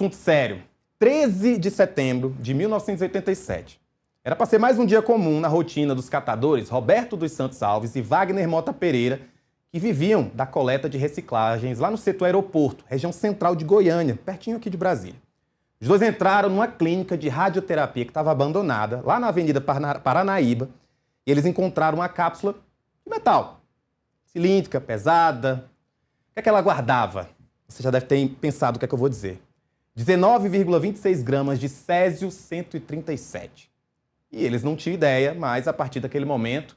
assunto sério. 13 de setembro de 1987. Era para ser mais um dia comum na rotina dos catadores Roberto dos Santos Alves e Wagner Mota Pereira, que viviam da coleta de reciclagens lá no setor aeroporto, região central de Goiânia, pertinho aqui de Brasília. Os dois entraram numa clínica de radioterapia que estava abandonada, lá na Avenida Paranaíba, e eles encontraram uma cápsula de metal, cilíndrica, pesada. O que é que ela guardava? Você já deve ter pensado o que é que eu vou dizer. 19,26 gramas de césio-137. E eles não tinham ideia, mas a partir daquele momento,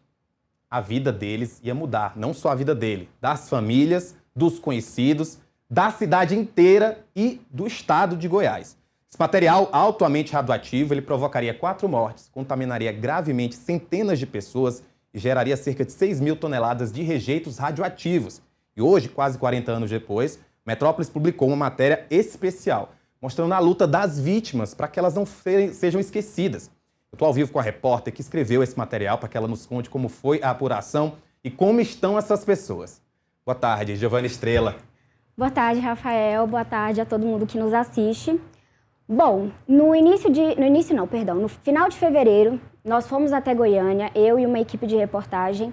a vida deles ia mudar. Não só a vida dele, das famílias, dos conhecidos, da cidade inteira e do estado de Goiás. Esse material altamente radioativo, ele provocaria 4 mortes, contaminaria gravemente centenas de pessoas e geraria cerca de 6 mil toneladas de rejeitos radioativos. E hoje, quase 40 anos depois, Metrópolis publicou uma matéria especial, mostrando a luta das vítimas para que elas não sejam esquecidas. Eu estou ao vivo com a repórter que escreveu esse material para que ela nos conte como foi a apuração e como estão essas pessoas. Boa tarde, Giovana Estrela. Boa tarde, Rafael. Boa tarde a todo mundo que nos assiste. Bom, no final de fevereiro, nós fomos até Goiânia, eu e uma equipe de reportagem,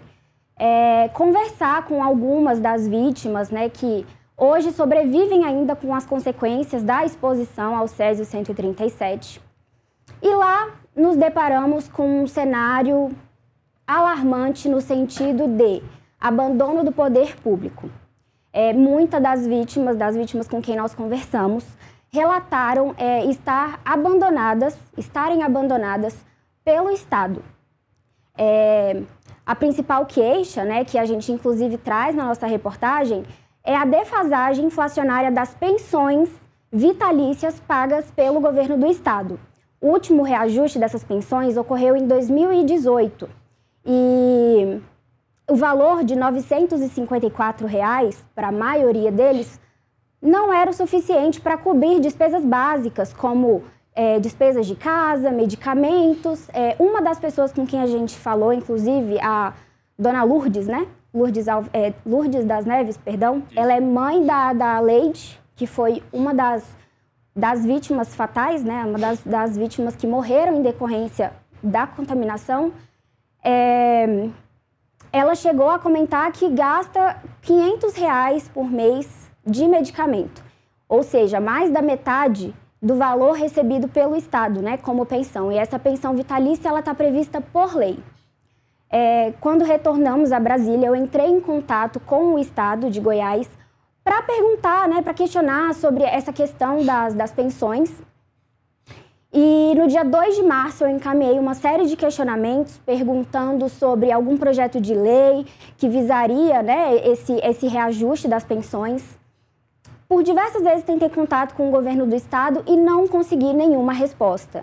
conversar com algumas das vítimas, né, que hoje sobrevivem ainda com as consequências da exposição ao césio-137. E lá nos deparamos com um cenário alarmante no sentido de abandono do poder público. Muitas das vítimas com quem nós conversamos, relataram estarem abandonadas pelo Estado. A principal queixa, né, que a gente inclusive traz na nossa reportagem, é a defasagem inflacionária das pensões vitalícias pagas pelo governo do Estado. O último reajuste dessas pensões ocorreu em 2018 e o valor de R$ 954 para a maioria deles não era o suficiente para cobrir despesas básicas, como despesas de casa, medicamentos. Uma das pessoas com quem a gente falou, inclusive, a dona Lourdes, né? Lourdes das Neves, perdão. Ela é mãe da Leide, que foi uma das vítimas fatais, né? Uma das vítimas que morreram em decorrência da contaminação. Ela chegou a comentar que gasta R$ 500 por mês de medicamento, ou seja, mais da metade do valor recebido pelo Estado, né, como pensão. E essa pensão vitalícia ela está prevista por lei. Quando retornamos a Brasília, eu entrei em contato com o Estado de Goiás para perguntar, né, para questionar sobre essa questão das pensões. E no dia 2 de março eu encaminhei uma série de questionamentos perguntando sobre algum projeto de lei que visaria, né, esse reajuste das pensões. Por diversas vezes tentei contato com o governo do Estado e não consegui nenhuma resposta.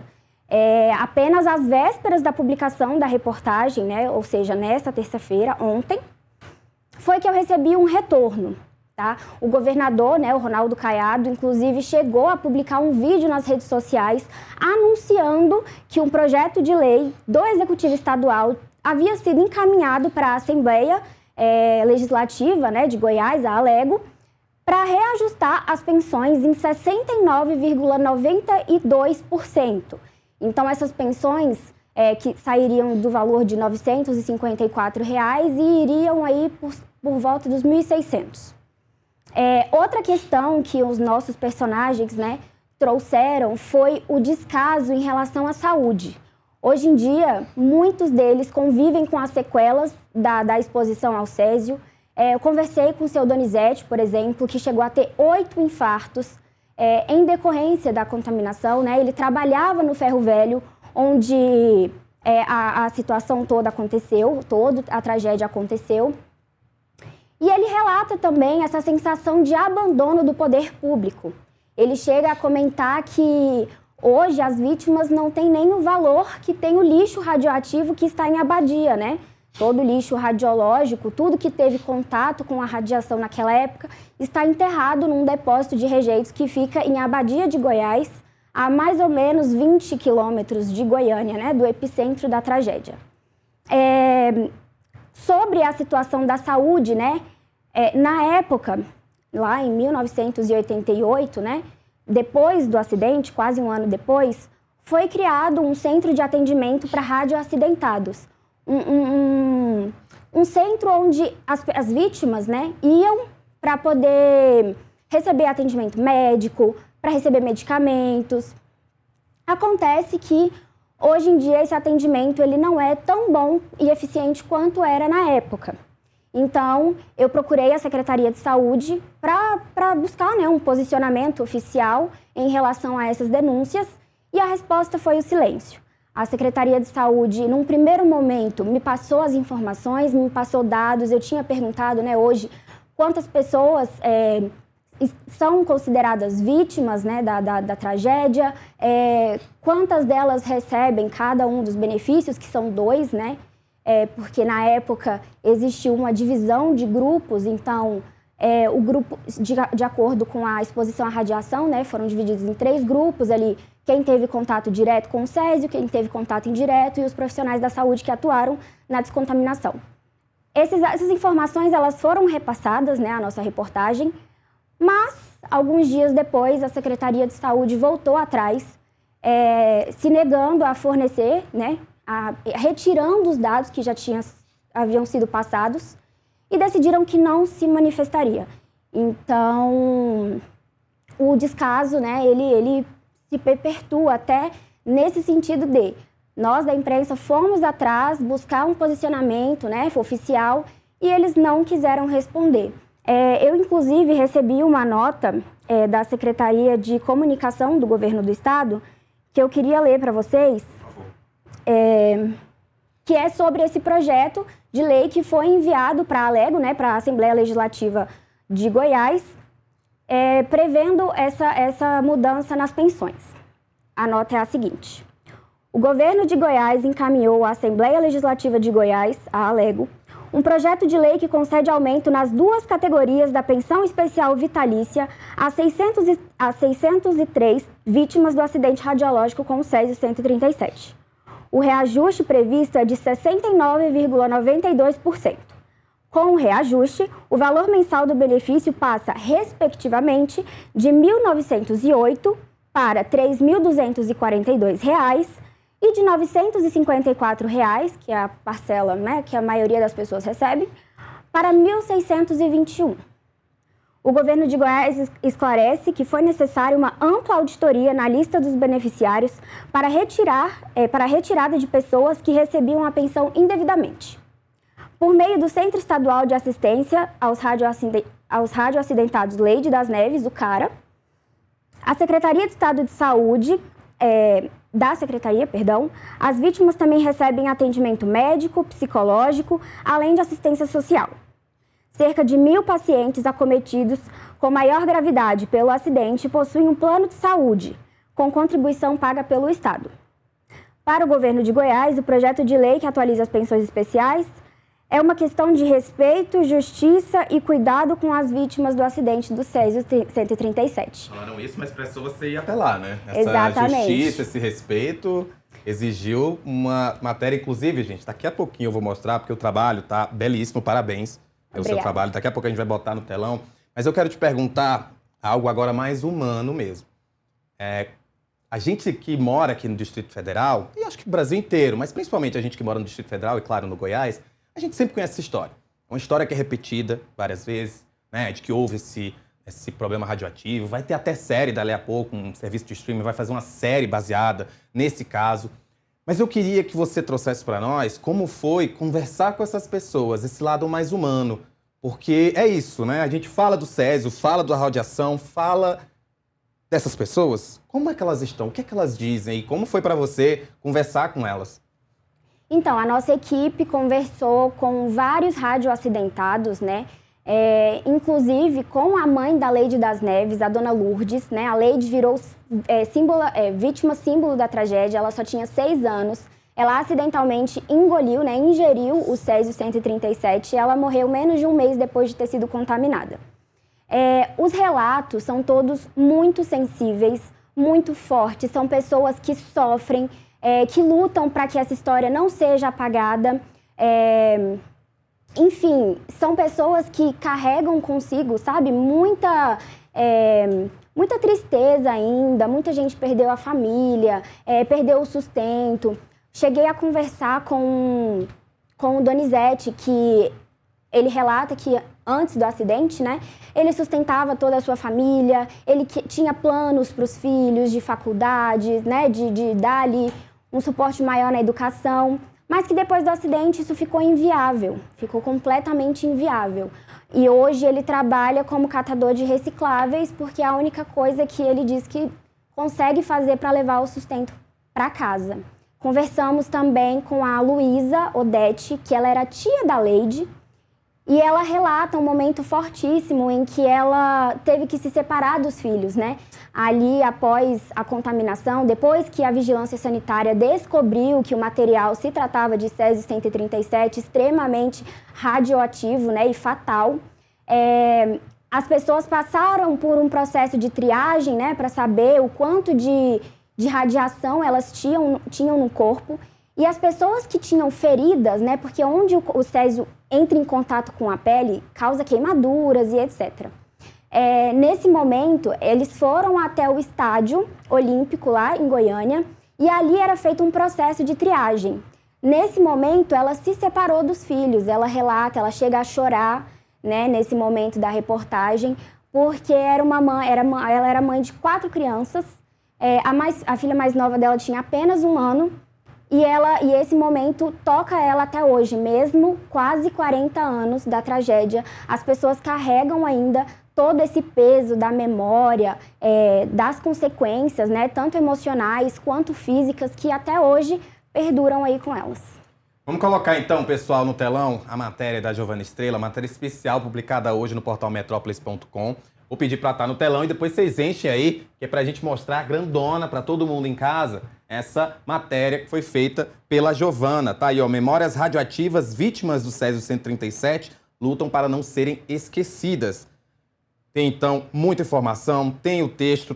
Apenas às vésperas da publicação da reportagem, né, ou seja, nesta terça-feira, ontem, foi que eu recebi um retorno. Tá? O governador, né, o Ronaldo Caiado, inclusive chegou a publicar um vídeo nas redes sociais anunciando que um projeto de lei do Executivo Estadual havia sido encaminhado para a Assembleia Legislativa, né, de Goiás, a Alego, para reajustar as pensões em 69,92%. Então, essas pensões que sairiam do valor de R$ 954 e iriam aí por volta dos 1.600. Outra questão que os nossos personagens, né, trouxeram foi o descaso em relação à saúde. Hoje em dia, muitos deles convivem com as sequelas da exposição ao césio. Eu conversei com o seu Donizete, por exemplo, que chegou a ter 8 infartos em decorrência da contaminação, né? Ele trabalhava no Ferro Velho, onde a situação toda aconteceu, a tragédia aconteceu. E ele relata também essa sensação de abandono do poder público. Ele chega a comentar que hoje as vítimas não têm nem o valor que tem o lixo radioativo que está em Abadia, né? Todo o lixo radiológico, tudo que teve contato com a radiação naquela época, está enterrado num depósito de rejeitos que fica em Abadia de Goiás, a mais ou menos 20 quilômetros de Goiânia, né? Do epicentro da tragédia. Sobre a situação da saúde, né? Na época, lá em 1988, né? depois do acidente, quase um ano depois, foi criado um centro de atendimento para radioacidentados. Um centro onde as vítimas, né, iam para poder receber atendimento médico, para receber medicamentos. Acontece que, hoje em dia, esse atendimento ele não é tão bom e eficiente quanto era na época. Então, eu procurei a Secretaria de Saúde para buscar, né, um posicionamento oficial em relação a essas denúncias e a resposta foi o silêncio. A Secretaria de Saúde, num primeiro momento, me passou as informações, me passou dados. Eu tinha perguntado, né, hoje, quantas pessoas são consideradas vítimas, né, da tragédia, quantas delas recebem cada um dos benefícios, que são 2, né? Porque na época existiu uma divisão de grupos, então o grupo, de acordo com a exposição à radiação, né, foram divididos em 3 grupos ali, quem teve contato direto com o césio, quem teve contato indireto e os profissionais da saúde que atuaram na descontaminação. Essas informações elas foram repassadas, né, à nossa reportagem, mas alguns dias depois a Secretaria de Saúde voltou atrás, se negando a fornecer, né, retirando os dados que já haviam sido passados e decidiram que não se manifestaria. Então, o descaso, né, ele se perpetua até nesse sentido de nós da imprensa fomos atrás buscar um posicionamento, né, oficial e eles não quiseram responder. Eu, inclusive, recebi uma nota da Secretaria de Comunicação do Governo do Estado que eu queria ler para vocês. Que é sobre esse projeto de lei que foi enviado para a Alego, né, para a Assembleia Legislativa de Goiás, prevendo essa mudança nas pensões. A nota é a seguinte: o governo de Goiás encaminhou à Assembleia Legislativa de Goiás, a Alego, um projeto de lei que concede aumento nas 2 categorias da pensão especial vitalícia a 603 vítimas do acidente radiológico com o Césio 137. O reajuste previsto é de 69,92%. Com o reajuste, o valor mensal do benefício passa, respectivamente, de R$ 1.908 para R$ 3.242 e de R$ 954, que é a parcela, né, que a maioria das pessoas recebe, para R$ 1.621. O governo de Goiás esclarece que foi necessária uma ampla auditoria na lista dos beneficiários para a retirada de pessoas que recebiam a pensão indevidamente. Por meio do Centro Estadual de Assistência aos Radioacidentados Leide das Neves, o CARA, a Secretaria de Estado de Saúde, as vítimas também recebem atendimento médico, psicológico, além de assistência social. Cerca de 1.000 pacientes acometidos com maior gravidade pelo acidente possuem um plano de saúde, com contribuição paga pelo Estado. Para o governo de Goiás, o projeto de lei que atualiza as pensões especiais é uma questão de respeito, justiça e cuidado com as vítimas do acidente do Césio 137. Falaram isso, mas precisou você ir até lá, né? Exatamente. Justiça, esse respeito exigiu uma matéria, inclusive, gente, daqui a pouquinho eu vou mostrar, porque o trabalho tá belíssimo, parabéns. É o seu trabalho, daqui a pouco a gente vai botar no telão. Mas eu quero te perguntar algo agora mais humano mesmo. A gente que mora aqui no Distrito Federal, e acho que o Brasil inteiro, mas principalmente a gente que mora no Distrito Federal e, claro, no Goiás, a gente sempre conhece essa história. Uma história que é repetida várias vezes, né, de que houve esse problema radioativo. Vai ter até série dali a pouco, um serviço de streaming vai fazer uma série baseada nesse caso. Mas eu queria que você trouxesse para nós como foi conversar com essas pessoas, esse lado mais humano. Porque é isso, né? A gente fala do Césio, fala da radiação, fala dessas pessoas. Como é que elas estão? O que é que elas dizem? E como foi para você conversar com elas? Então, a nossa equipe conversou com vários radioacidentados, né? Inclusive com a mãe da Leide das Neves, a dona Lourdes, né? A Leide virou vítima símbolo da tragédia, ela só tinha 6 anos. Ela acidentalmente ingeriu o Césio 137 e ela morreu menos de um mês depois de ter sido contaminada. Os relatos são todos muito sensíveis, muito fortes, são pessoas que sofrem, que lutam para que essa história não seja apagada. Enfim, são pessoas que carregam consigo, sabe, muita tristeza ainda, muita gente perdeu a família, perdeu o sustento. Cheguei a conversar com o Donizete, que ele relata que antes do acidente, né, ele sustentava toda a sua família, ele tinha planos para os filhos de faculdades, né, de dar ali um suporte maior na educação, mas que depois do acidente isso ficou inviável, ficou completamente inviável. E hoje ele trabalha como catador de recicláveis, porque é a única coisa que ele diz que consegue fazer para levar o sustento para casa. Conversamos também com a Luísa Odete, que ela era tia da Leide, e ela relata um momento fortíssimo em que ela teve que se separar dos filhos, né? Ali, após a contaminação, depois que a vigilância sanitária descobriu que o material se tratava de césio-137, extremamente radioativo, né, e fatal, as pessoas passaram por um processo de triagem, né, para saber o quanto de radiação elas tinham no corpo. E as pessoas que tinham feridas, né, porque onde o césio entra em contato com a pele, causa queimaduras e etc. Nesse momento, eles foram até o estádio olímpico lá em Goiânia e ali era feito um processo de triagem. Nesse momento, ela se separou dos filhos, ela relata, ela chega a chorar, né, nesse momento da reportagem, porque ela era mãe de 4 crianças, a filha mais nova dela tinha apenas 1 ano, e esse momento toca ela até hoje, mesmo quase 40 anos da tragédia. As pessoas carregam ainda todo esse peso da memória, das consequências, né, tanto emocionais quanto físicas, que até hoje perduram aí com elas. Vamos colocar então, pessoal, no telão a matéria da Giovana Estrela, matéria especial publicada hoje no portal metrópolis.com. Vou pedir para estar no telão e depois vocês enchem aí, que é para a gente mostrar grandona para todo mundo em casa essa matéria que foi feita pela Giovana. Tá aí, ó, memórias radioativas vítimas do césio-137 lutam para não serem esquecidas. Tem, então, muita informação, tem o texto,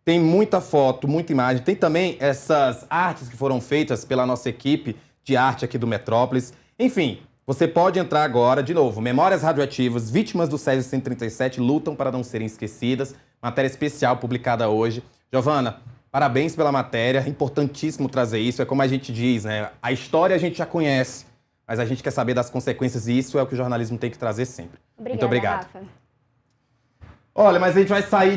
tem muita foto, muita imagem. Tem também essas artes que foram feitas pela nossa equipe de arte aqui do Metrópolis. Enfim, você pode entrar agora, de novo, memórias radioativas vítimas do césio-137 lutam para não serem esquecidas. Matéria especial publicada hoje. Giovana, parabéns pela matéria, é importantíssimo trazer isso. É como a gente diz, né? A história a gente já conhece, mas a gente quer saber das consequências e isso é o que o jornalismo tem que trazer sempre. Obrigada, muito obrigado. Rafa. Olha, mas a gente vai sair